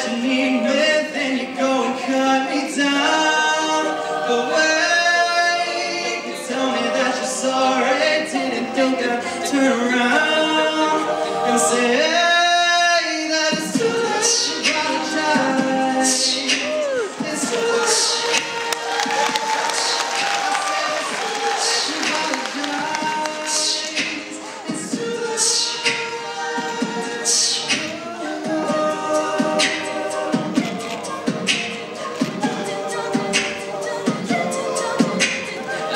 that you need me, then you go and cut me down. But wait, you tell me that you're sorry, didn't think I'd turn around and say, hey, that it's too late to apologize. It's too late.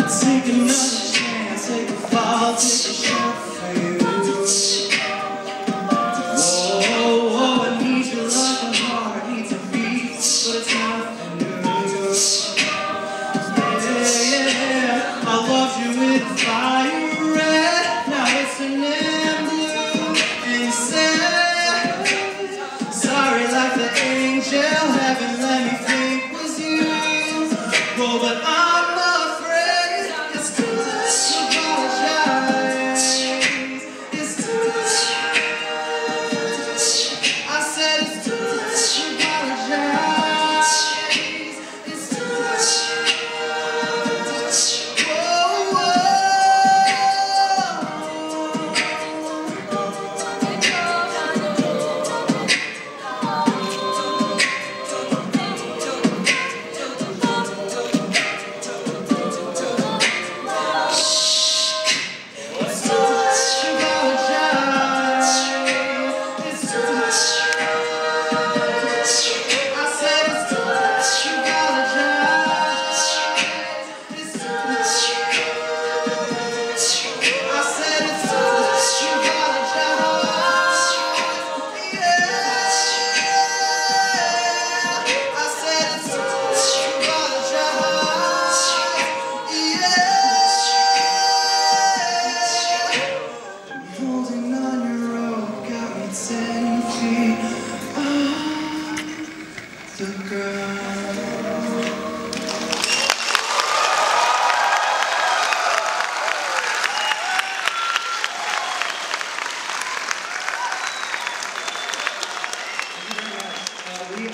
Take another chance, take a fall, take a shot for you. Whoa, whoa, I need you like a heart needs a beat, but it's nothing new. Yeah, I loved you with fire red, now it's turning blue. And you said, sorry like the angel, heaven let me think was you. Whoa, but I'm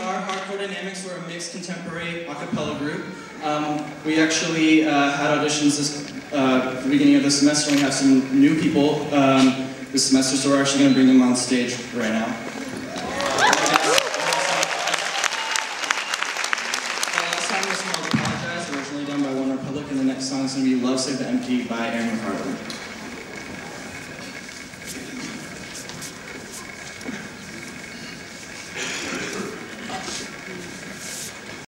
HardChord DynaMix. We're a mixed contemporary acappella group. We actually had auditions this beginning of the semester, and we have some new people this semester, so we're actually going to bring them on stage right now. Last song was called Apologize, originally done by One Republic, and the next song is going to be Love Save the Empty by Aaron McCarthy.